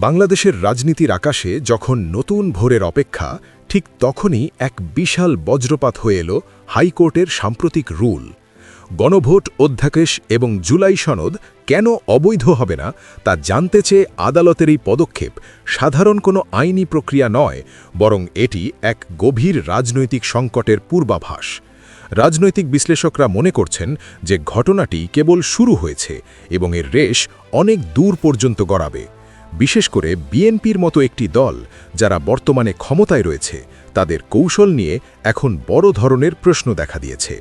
বাংলাদেশের রাজনীতির আকাশে যখন নতুন ভোরের অপেক্ষা, ঠিক তখনই এক বিশাল বজ্রপাত হয়ে এলো হাইকোর্টের সাম্প্রতিক রুল। গণভোট অধ্যাদেশ এবং জুলাই সনদ কেন অবৈধ হবে না তা জানতে চেয়ে আদালতের এই পদক্ষেপ সাধারণ কোনো আইনি প্রক্রিয়া নয়, বরং এটি এক গভীর রাজনৈতিক সংকটের পূর্বাভাস। রাজনৈতিক বিশ্লেষকরা মনে করছেন যে ঘটনাটি কেবল শুরু হয়েছে এবং এর রেশ অনেক দূর পর্যন্ত গড়াবে। বিশেষ করে বিএনপির মতো একটি দল যারা বর্তমানে ক্ষমতায় রয়েছে, তাদের কৌশল নিয়ে এখন বড় ধরনের প্রশ্ন দেখা দিয়েছে।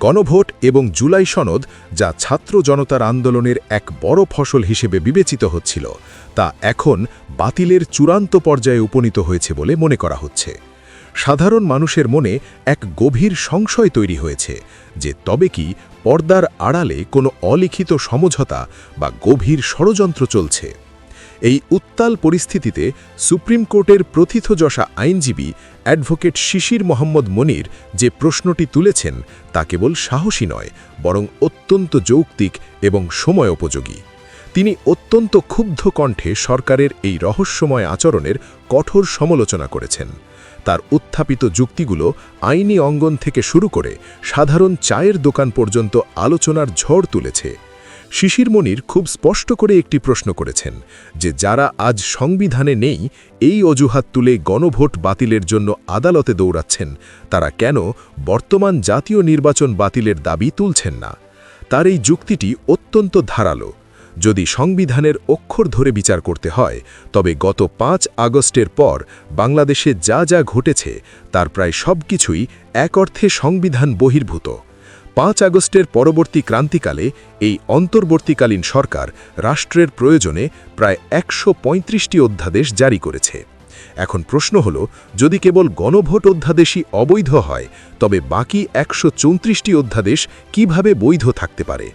গণভোট এবং জুলাই সনদ, যা ছাত্র জনতার আন্দোলনের এক বড় ফসল হিসেবে বিবেচিত হচ্ছিল, তা এখন বাতিলের চূড়ান্ত পর্যায়ে উপনীত হয়েছে বলে মনে করা হচ্ছে। সাধারণ মানুষের মনে এক গভীর সংশয় তৈরি হয়েছে যে তবে কি পর্দার আড়ালে কোনো অলিখিত সমঝোতা বা গভীর ষড়যন্ত্র চলছে। এই উত্তাল পরিস্থিতিতে সুপ্রিম কোর্টের প্রথিতযশা আইনজীবী অ্যাডভোকেট শিশির মোহাম্মদ মনির যে প্রশ্নটি তুলেছেন তা কেবল সাহসী নয়, বরং অত্যন্ত যৌক্তিক এবং সময়োপযোগী। তিনি অত্যন্ত ক্ষুব্ধ কণ্ঠে সরকারের এই রহস্যময় আচরণের কঠোর সমালোচনা করেছেন। তার উত্থাপিত যুক্তিগুলো আইনি অঙ্গন থেকে শুরু করে সাধারণ চায়ের দোকান পর্যন্ত আলোচনার ঝড় তুলেছে। শিশির মনির খুব স্পষ্ট করে একটি প্রশ্ন করেছেন যে যারা আজ সংবিধানে নেই, এই অজুহাত তুলে গণভোট বাতিলের জন্য আদালতে দৌড়াচ্ছেন, তারা কেন বর্তমান জাতীয় নির্বাচন বাতিলের দাবি তুলছেন না। তার এই যুক্তিটি অত্যন্ত ধারালো। যদি সংবিধানের অক্ষর ধরে বিচার করতে হয়, তবে গত 5 আগস্টের পর বাংলাদেশে যা যা ঘটেছে তার প্রায় সবকিছুই এক অর্থে সংবিধান বহির্ভূত। 5 আগস্টের পরবর্তী ক্রান্তিকালে এই অন্তর্বর্তীকালীন সরকার রাষ্ট্রের প্রয়োজনে প্রায় 135টি অধ্যাদেশ জারি করেছে। এখন প্রশ্ন হল, যদি কেবল গণভোট অধ্যাদেশই অবৈধ হয়, তবে বাকি 134টি অধ্যাদেশ কিভাবে বৈধ থাকতে পারে?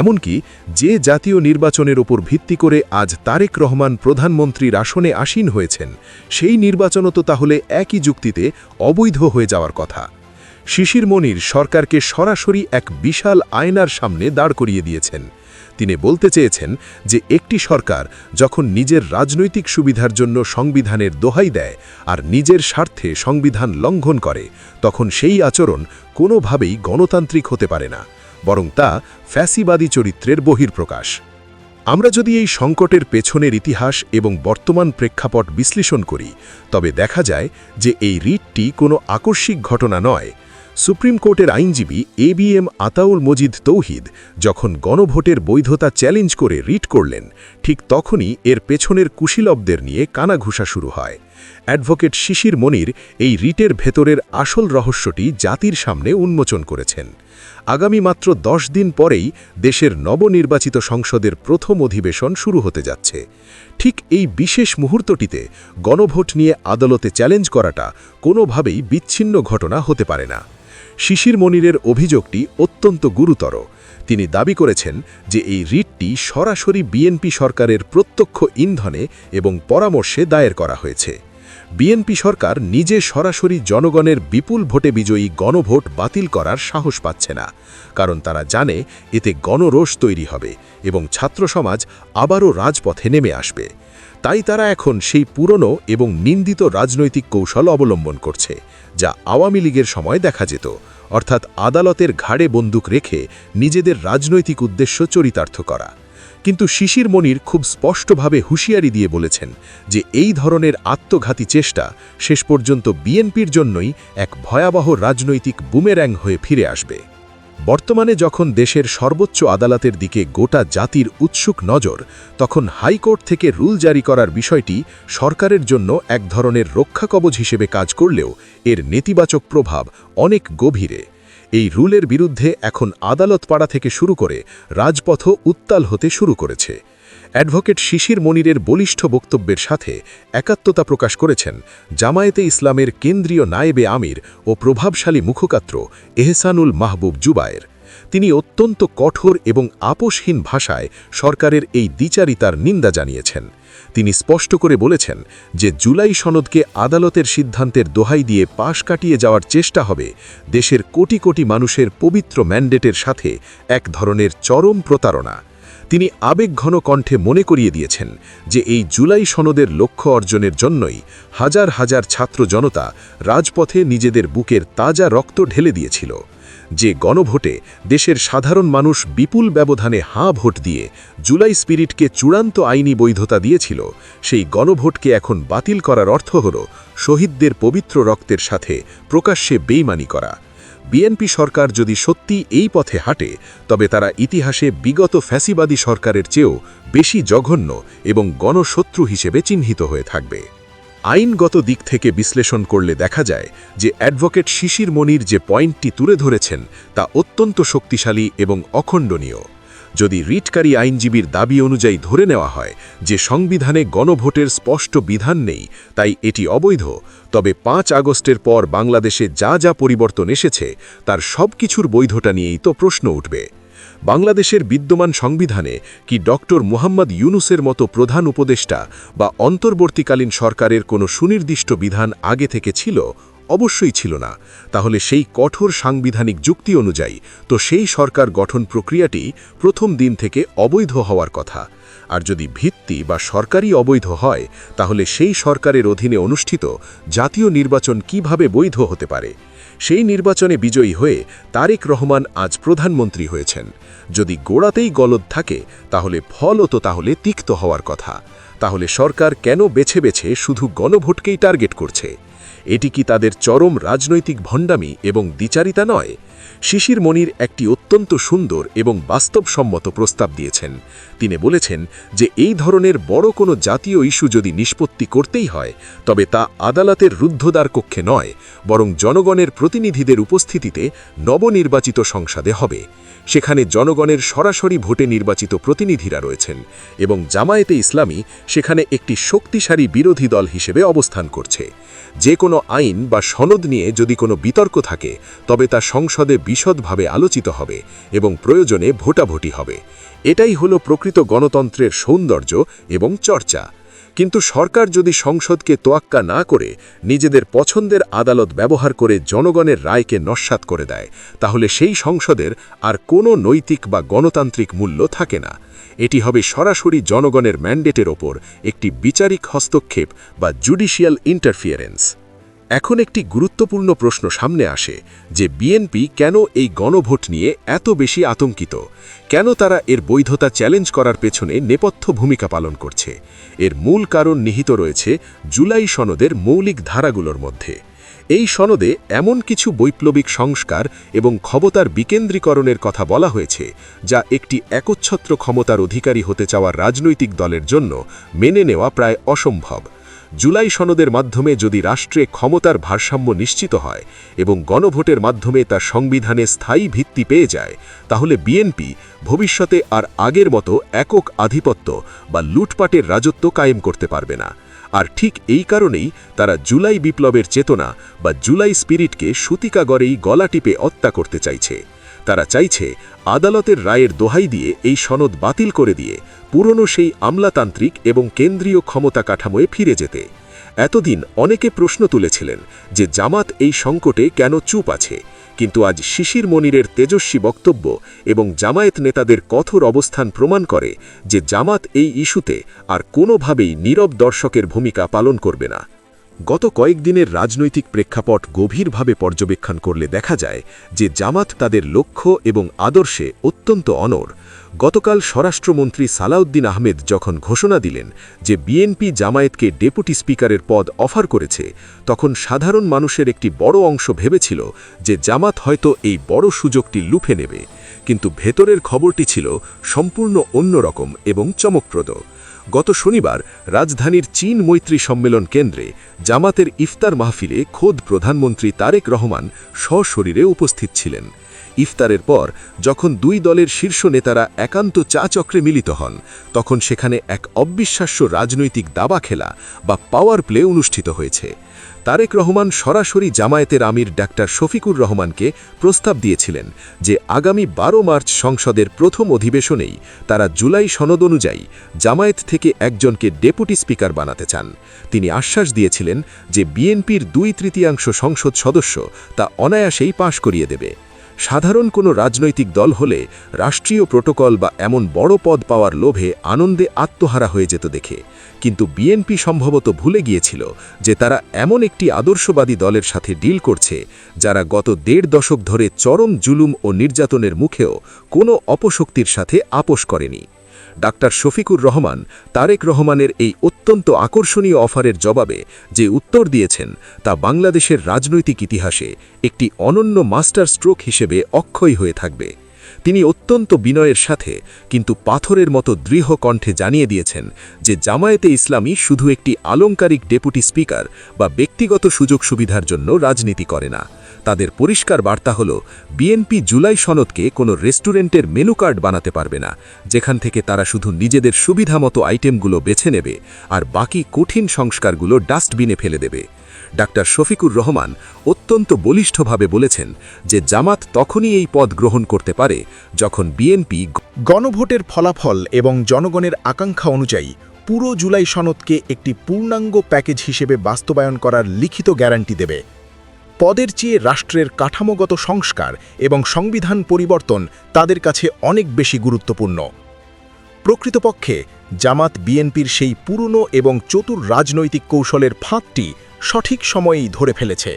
এমনকি যে জাতীয় নির্বাচনের ওপর ভিত্তি করে আজ তারেক রহমান প্রধানমন্ত্রীর আসনে আসীন হয়েছেন, সেই নির্বাচনও তো তাহলে একই যুক্তিতে অবৈধ হয়ে যাওয়ার কথা। শিশির মনির সরকারকে সরাসরি এক বিশাল আয়নার সামনে দাঁড় করিয়ে দিয়েছেন। তিনি বলতে চেয়েছেন যে একটি সরকার যখন নিজের রাজনৈতিক সুবিধার জন্য সংবিধানের দোহাই দেয় আর নিজের স্বার্থে সংবিধান লঙ্ঘন করে, তখন সেই আচরণ কোনোভাবেই গণতান্ত্রিক হতে পারে না, বরং তা ফ্যাসিবাদী চরিত্রের বহির্প্রকাশ। আমরা যদি এই সংকটের পেছনের ইতিহাস এবং বর্তমান প্রেক্ষাপট বিশ্লেষণ করি, তবে দেখা যায় যে এই রিটটি কোনো আকস্মিক ঘটনা নয়। সুপ্রিম কোর্টের আইনজীবী ABM আতাউল মজিদ তৌহিদ যখন গণভোটের বৈধতা চ্যালেঞ্জ করে রিট করলেন, ঠিক তখনই এর পেছনের কুশীলবদের নিয়ে কানাঘুষা শুরু হয়। অ্যাডভোকেট শিশির মনির এই রিটের ভেতরের আসল রহস্যটি জাতির সামনে উন্মোচন করেছেন। আগামী মাত্র 10 দিন পরেই দেশের নবনির্বাচিত সংসদের প্রথম অধিবেশন শুরু হতে যাচ্ছে। ঠিক এই বিশেষ মুহূর্তটিতে গণভোট নিয়ে আদালতে চ্যালেঞ্জ করাটা কোনোভাবেই বিচ্ছিন্ন ঘটনা হতে পারে না। শিশির মনিরের অভিযোগটি অত্যন্ত গুরুতর। তিনি দাবি করেছেন যে এই রিটটি সরাসরি বিএনপি সরকারের প্রত্যক্ষ ইন্ধনে এবং পরামর্শে দায়ের করা হয়েছে। বিএনপি সরকার নিজে সরাসরি জনগণের বিপুল ভোটে বিজয়ী গণভোট বাতিল করার সাহস পাচ্ছে না, কারণ তারা জানে এতে গণরোষ তৈরি হবে এবং ছাত্র সমাজ আবারও রাজপথে নেমে আসবে। তাই তারা এখন সেই পুরনো এবং নিন্দিত রাজনৈতিক কৌশল অবলম্বন করছে, যা আওয়ামী লীগের সময় দেখা যেত, অর্থাৎ আদালতের ঘাড়ে বন্দুক রেখে নিজেদের রাজনৈতিক উদ্দেশ্য চরিতার্থ করা। কিন্তু শিশির মনির খুব স্পষ্টভাবে হুঁশিয়ারি দিয়ে বলেছেন যে এই ধরনের আত্মঘাতী চেষ্টা শেষ পর্যন্ত বিএনপির জন্যই এক ভয়াবহ রাজনৈতিক বুমের্যাং হয়ে ফিরে আসবে। বর্তমানে যখন দেশের সর্বোচ্চ আদালতের দিকে গোটা জাতির উৎসুক নজর, তখন হাইকোর্ট থেকে রুল জারি করার বিষয়টি সরকারের জন্য এক ধরনের রক্ষাকবচ হিসেবে কাজ করলেও এর নেতিবাচক প্রভাব অনেক গভীরে। এই রুলের বিরুদ্ধে এখন আদালত পাড়া থেকে শুরু করে রাজপথ উত্তাল হতে শুরু করেছে। অ্যাডভোকেট শিশির মনিরের বলিষ্ঠ বক্তব্যের সাথে একাত্মতা প্রকাশ করেছেন জামায়াতে ইসলামের কেন্দ্রীয় নায়েবে আমির ও প্রভাবশালী মুখপাত্র এহসানুল মাহবুব জুবায়ের। তিনি অত্যন্ত কঠোর এবং আপোষহীন ভাষায় সরকারের এই দ্বিচারিতার নিন্দা জানিয়েছেন। তিনি স্পষ্ট করে বলেছেন যে জুলাই সনদকে আদালতের সিদ্ধান্তের দোহাই দিয়ে পাশ কাটিয়ে যাওয়ার চেষ্টা হবে দেশের কোটি কোটি মানুষের পবিত্র ম্যান্ডেটের সাথে এক ধরনের চরম প্রতারণা। তিনি আবেগঘন কণ্ঠে মনে করিয়ে দিয়েছেন যে এই জুলাই সনদের লক্ষ্য অর্জনের জন্যই হাজার হাজার ছাত্র জনতা রাজপথে নিজেদের বুকের তাজা রক্ত ঢেলে দিয়েছিল। যে গণভোটে দেশের সাধারণ মানুষ বিপুল ব্যবধানে হাঁ ভোট দিয়ে জুলাই স্পিরিটকে চূড়ান্ত আইনি বৈধতা দিয়েছিল, সেই গণভোটকে এখন বাতিল করার অর্থ হল শহীদদের পবিত্র রক্তের সাথে প্রকাশ্যে বেইমানি করা। বিএনপি সরকার যদি সত্যি এই পথে হাঁটে, তবে তারা ইতিহাসে বিগত ফ্যাসিবাদী সরকারের চেয়েও বেশি জঘন্য এবং গণশত্রু হিসেবে চিহ্নিত হয়ে থাকবে। আইনগত দিক থেকে বিশ্লেষণ করলে দেখা যায় যে অ্যাডভোকেট শিশির মনির যে পয়েন্টটি তুলে ধরেছেন তা অত্যন্ত শক্তিশালী এবং অখণ্ডনীয়। যদি রিটকারী আইনজীবীর দাবি অনুযায়ী ধরে নেওয়া হয় যে সংবিধানে গণভোটের স্পষ্ট বিধান নেই, তাই এটি অবৈধ, তবে 5 আগস্টের পর বাংলাদেশে যা যা পরিবর্তন এসেছে তার সব কিছুর বৈধতা নিয়েই তো প্রশ্ন উঠবে। বাংলাদেশের বিদ্যমান সংবিধানে কি ডক্টর মুহাম্মদ ইউনুসের মতো প্রধান উপদেষ্টা বা অন্তর্বর্তীকালীন সরকারের কোনো সুনির্দিষ্ট বিধান আগে থেকে ছিল? অবশ্যই ছিল না। তাহলে সেই কঠোর সাংবিধানিক যুক্তি অনুযায়ী তো সেই সরকার গঠন প্রক্রিয়াটি প্রথম দিন থেকে অবৈধ হওয়ার কথা। আর যদি ভিত্তি বা সরকারই অবৈধ হয়, তাহলে সেই সরকারের অধীনে অনুষ্ঠিত জাতীয় নির্বাচন কিভাবে বৈধ হতে পারে? সেই নির্বাচনে বিজয়ী হয়ে তারেক রহমান আজ প্রধানমন্ত্রী হয়েছেন। যদি গোড়াতেই গলদ থাকে, তাহলে ফলও তো তাহলে তিক্ত হওয়ার কথা। তাহলে সরকার কেন বেছে বেছে শুধু গণভোটকেই টার্গেট করছে? এটি কি তাদের চরম রাজনৈতিক ভণ্ডামি এবং দ্বিচারিতা নয়? শিশির মনির একটি অত্যন্ত সুন্দর এবং বাস্তবসম্মত প্রস্তাব দিয়েছেন। তিনি বলেছেন যে এই ধরনের বড় কোনো জাতীয় ইস্যু যদি নিষ্পত্তি করতেই হয়, তবে তা আদালতের রুদ্ধদ্বার কক্ষে নয়, বরং জনগণের প্রতিনিধিদের উপস্থিতিতে নবনির্বাচিত সংসদে হবে। সেখানে জনগণের সরাসরি ভোটে নির্বাচিত প্রতিনিধিরা রয়েছেন এবং জামায়াতে ইসলামী সেখানে একটি শক্তিশালী বিরোধী দল হিসেবে অবস্থান করছে। যে কোনো আইন বা সনদ নিয়ে যদি কোনো বিতর্ক থাকে, তবে তা সংসদে বিশদভাবে আলোচিত হবে এবং প্রয়োজনে ভোটাভুটি হবে। এটাই হলো প্রকৃত গণতন্ত্রের সৌন্দর্য এবং চর্চা। কিন্তু সরকার যদি সংসদকে তোয়াক্কা না করে নিজেদের পছন্দের আদালত ব্যবহার করে জনগণের রায়কে নস্যাৎ করে দেয়, তাহলে সেই সংসদের আর কোনো নৈতিক বা গণতান্ত্রিক মূল্য থাকে না। এটি হবে সরাসরি জনগণের ম্যান্ডেটের ওপর একটি বিচারিক হস্তক্ষেপ বা জুডিশিয়াল ইন্টারফিয়ারেন্স। এখন একটি গুরুত্বপূর্ণ প্রশ্ন সামনে আসে যে বিএনপি কেন এই গণভোট নিয়ে এত বেশি আতঙ্কিত? কেন তারা এর বৈধতা চ্যালেঞ্জ করার পেছনে নেপথ্য ভূমিকা পালন করছে? এর মূল কারণ নিহিত রয়েছে জুলাই সনদের মৌলিক ধারাগুলোর মধ্যে। এই সনদে এমন কিছু বৈপ্লবিক সংস্কার এবং ক্ষমতার বিকেন্দ্রীকরণের কথা বলা হয়েছে যা একটি একচ্ছত্র ক্ষমতার অধিকারী হতে চাওয়া রাজনৈতিক দলের জন্য মেনে নেওয়া প্রায় অসম্ভব। জুলাই সনদের মাধ্যমে যদি রাষ্ট্রে ক্ষমতার ভারসাম্য নিশ্চিত হয় এবং গণভোটের মাধ্যমে তার সংবিধানে স্থায়ী ভিত্তি পেয়ে যায়, তাহলে বিএনপি ভবিষ্যতে আর আগের মতো একক আধিপত্য বা লুটপাটের রাজত্ব কায়েম করতে পারবে না। আর ঠিক এই কারণেই তারা জুলাই বিপ্লবের চেতনা বা জুলাই স্পিরিটকে সূতিকাগরেই গলা টিপে হত্যা করতে চাইছে। তারা চাইছে আদালতের রায়ের দোহাই দিয়ে এই সনদ বাতিল করে দিয়ে পুরনো সেই আমলাতান্ত্রিক এবং কেন্দ্রীয় ক্ষমতা কাঠামোয় ফিরে যেতে। এতদিন অনেকে প্রশ্ন তুলেছিলেন যে জামাত এই সংকটে কেন চুপ আছে, কিন্তু আজ শিশির মনিরের তেজস্বী বক্তব্য এবং জামায়াত নেতাদের কঠোর অবস্থান প্রমাণ করে যে জামাত এই ইস্যুতে আর কোনোভাবেই নীরব দর্শকের ভূমিকা পালন করবে না। গত কয়েকদিনের রাজনৈতিক প্রেক্ষাপট গভীরভাবে পর্যবেক্ষণ করলে দেখা যায় যে জামাত তাদের লক্ষ্য এবং আদর্শে অত্যন্ত অনড়। গতকাল স্বরাষ্ট্রমন্ত্রী সালাউদ্দিন আহমেদ যখন ঘোষণা দিলেন যে বিএনপি জামায়াতকে ডেপুটি স্পিকারের পদ অফার করেছে, তখন সাধারণ মানুষের একটি বড় অংশ ভেবেছিল যে জামাত হয়তো এই বড় সুযোগটি লুফে নেবে। কিন্তু ভেতরের খবরটি ছিল সম্পূর্ণ অন্যরকম এবং চমকপ্রদ। গত শনিবার রাজধানীর চীন মৈত্রী সম্মেলন কেন্দ্রে জামাতের ইফতার মাহফিলে খোদ প্রধানমন্ত্রী তারেক রহমান সশরীরে উপস্থিত ছিলেন। ইফতারের পর যখন দুই দলের শীর্ষ নেতারা একান্ত চা চক্রে মিলিত হন, তখন সেখানে এক অবিশ্বাস্য রাজনৈতিক দাবা খেলা বা পাওয়ার প্লে অনুষ্ঠিত হয়েছে। তারেক রহমান সরাসরি জামায়াতের আমির ডাক্তার শফিকুর রহমানকে প্রস্তাব দিয়েছিলেন যে আগামী 12 মার্চ সংসদের প্রথম অধিবেশনেই তারা জুলাই সনদ অনুযায়ী জামায়াত থেকে একজনকে ডেপুটি স্পিকার বানাতে চান। তিনি আশ্বাস দিয়েছিলেন যে বিএনপির 2/3 সংসদ সদস্য তা অনায়াসেই পাশ করিয়ে দেবে। সাধারণ কোনো রাজনৈতিক দল হলে রাষ্ট্রীয় প্রোটোকল বা এমন বড় পদ পাওয়ার লোভে আনন্দে আত্মহারা হয়ে যেত দেখে, কিন্তু বিএনপি সম্ভবত ভুলে গিয়েছিল যে তারা এমন একটি আদর্শবাদী দলের সাথে ডিল করছে যারা গত ১.৫ দশক ধরে চরম জুলুম ও নির্যাতনের মুখেও কোনো অপশক্তির সাথে আপোষ করেনি। ডাক্তার শফিকুর রহমান তারেক রহমানের এই অত্যন্ত আকর্ষণীয় অফারের জবাবে যে উত্তর দিয়েছেন তা বাংলাদেশের রাজনৈতিক ইতিহাসে একটি অনন্য মাস্টার স্ট্রোক হিসেবে অক্ষয় হয়ে থাকবে। তিনি অত্যন্ত বিনয়ের সাথে কিন্তু পাথরের মতো দৃঢ় কণ্ঠে জানিয়ে দিয়েছেন যে জামায়াতে ইসলামী শুধু একটি আলংকারিক ডেপুটি স্পিকার বা ব্যক্তিগত সুযোগ সুবিধার জন্য রাজনীতি করে না। তাদের পরিষ্কার বার্তা হল, বিএনপি জুলাই সনদকে কোনো রেস্টুরেন্টের মেনু কার্ড বানাতে পারবে না, যেখান থেকে তারা শুধু নিজেদের সুবিধামতো আইটেমগুলো বেছে নেবে আর বাকি কঠিন সংস্কারগুলো ডাস্টবিনে ফেলে দেবে। ডাক্তার শফিকুর রহমান অত্যন্ত বলিষ্ঠভাবে বলেছেন যে জামাত তখনই এই পদ গ্রহণ করতে পারে যখন বিএনপি গণভোটের ফলাফল এবং জনগণের আকাঙ্ক্ষা অনুযায়ী পুরো জুলাই সনদকে একটি পূর্ণাঙ্গ প্যাকেজ হিসেবে বাস্তবায়ন করার লিখিত গ্যারান্টি দেবে। পদের চেয়ে রাষ্ট্রের কাঠামোগত সংস্কার এবং সংবিধান পরিবর্তন তাদের কাছে অনেক বেশি গুরুত্বপূর্ণ। প্রকৃতপক্ষে জামাত বিএনপির সেই পুরনো এবং চতুর রাজনৈতিক কৌশলের ফাঁদটি সঠিক সময়েই ধরে ফেলেছে।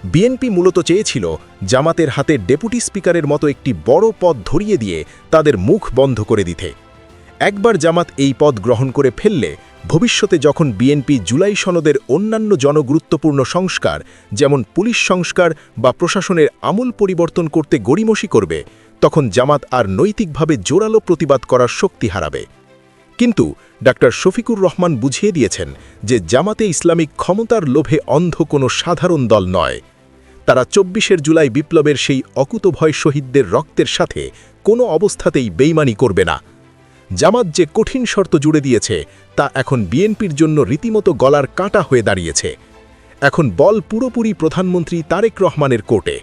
বিএনপি মূলত চেয়েছিল জামাতের হাতে ডেপুটি স্পিকারের মতো একটি বড় পদ ধরিয়ে দিয়ে তাদের মুখ বন্ধ করে দিতে। একবার জামাত এই পদ গ্রহণ করে ফেললে ভবিষ্যতে যখন বিএনপি জুলাই সনদের অন্যান্য জনগুরুত্বপূর্ণ সংস্কার যেমন পুলিশ সংস্কার বা প্রশাসনের আমূল পরিবর্তন করতে গড়িমসি করবে, তখন জামাত আর নৈতিকভাবে জোরালো প্রতিবাদ করার শক্তি হারাবে। কিন্তু ডাক্তার শফিকুর রহমান বুঝিয়ে দিয়েছেন যে জামাতে ইসলামিক ক্ষমতার লোভে অন্ধ কোনো সাধারণ দল নয়। তারা ২৪শে জুলাই বিপ্লবের সেই অকুতভয় শহীদদের রক্তের সাথে কোনো অবস্থাতেই বেইমানি করবে না। জামাত যে কঠিন শর্ত জুড়ে দিয়েছে তা এখন বিএনপির জন্য রীতিমতো গলার কাঁটা হয়ে দাঁড়িয়েছে। এখন বল পুরোপুরি প্রধানমন্ত্রী তারেক রহমানের কোর্টে।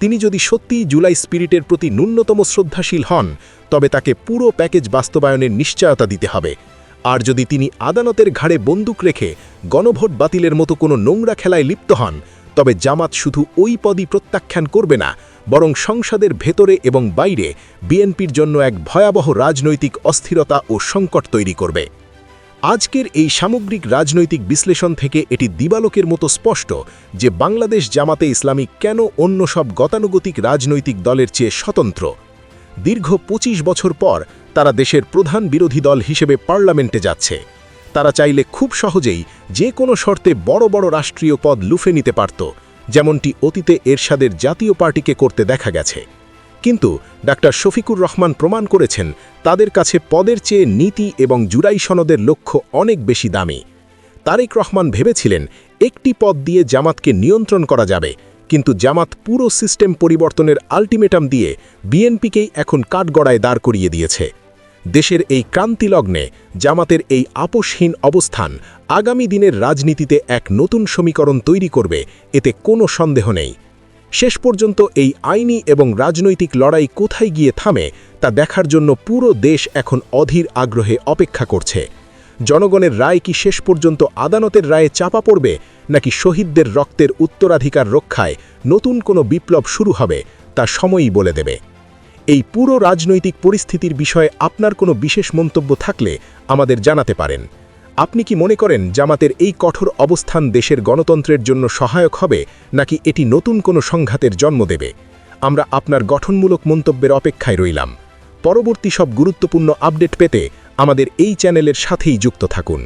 তিনি যদি সত্যিই জুলাই স্পিরিটের প্রতি ন্যূনতম শ্রদ্ধাশীল হন, তবে তাকে পুরো প্যাকেজ বাস্তবায়নের নিশ্চয়তা দিতে হবে। আর যদি তিনি আদালতের ঘাড়ে বন্দুক রেখে গণভোট বাতিলের মতো কোনো নোংরা খেলায় লিপ্ত হন, তবে জামাত শুধু ওই পদই প্রত্যাখ্যান করবে না, বরং সংসদের ভেতরে এবং বাইরে বিএনপির জন্য এক ভয়াবহ রাজনৈতিক অস্থিরতা ও সংকট তৈরি করবে। আজকের এই সামগ্রিক রাজনৈতিক বিশ্লেষণ থেকে এটি দিবালোকের মতো স্পষ্ট যে বাংলাদেশ জামাতে ইসলামী কেন অন্য সব গতানুগতিক রাজনৈতিক দলের চেয়ে স্বতন্ত্র। দীর্ঘ ২৫ বছর পর তারা দেশের প্রধান বিরোধী দল হিসেবে পার্লামেন্টে যাচ্ছে। তারা চাইলে খুব সহজেই যে কোনো শর্তে বড় বড় রাষ্ট্রীয় পদ লুফে নিতে পারত, যেমনটি অতীতে এরশাদের জাতীয় পার্টিকে করতে দেখা গেছে। কিন্তু ডাক্তার শফিকুর রহমান প্রমাণ করেছেন তাদের কাছে পদের চেয়ে নীতি এবং জুলাই সনদের লক্ষ্য অনেক বেশি দামি। তারেক রহমান ভেবেছিলেন একটি পদ দিয়ে জামাতকে নিয়ন্ত্রণ করা যাবে, কিন্তু জামাত পুরো সিস্টেম পরিবর্তনের আল্টিমেটাম দিয়ে বিএনপিকেই এখন কাঠগড়ায় দাঁড় করিয়ে দিয়েছে। দেশের এই ক্রান্তিলগ্নে জামাতের এই আপোষহীন অবস্থান আগামী দিনের রাজনীতিতে এক নতুন সমীকরণ তৈরি করবে, এতে কোনো সন্দেহ নেই। শেষ পর্যন্ত এই আইনি এবং রাজনৈতিক লড়াই কোথায় গিয়ে থামে তা দেখার জন্য পুরো দেশ এখন অধীর আগ্রহে অপেক্ষা করছে। জনগণের রায় কি শেষ পর্যন্ত আদালতের রায়ে চাপা পড়বে, নাকি শহীদদের রক্তের উত্তরাধিকার রক্ষায় নতুন কোনো বিপ্লব শুরু হবে, তা সময়ই বলে দেবে। এই পুরো রাজনৈতিক পরিস্থিতির বিষয়ে আপনার কোনো বিশেষ মন্তব্য থাকলে আমাদের জানাতে পারেন। আপনি কি মনে করেন জামাতের এই কঠোর অবস্থান দেশের গণতন্ত্রের জন্য সহায়ক হবে, নাকি এটি নতুন কোনো সংঘাতের জন্ম দেবে? আমরা আপনার গঠনমূলক মন্তব্যের অপেক্ষায় রইলাম। পরবর্তী সব গুরুত্বপূর্ণ আপডেট পেতে আমাদের এই চ্যানেলের সাথেই যুক্ত থাকুন।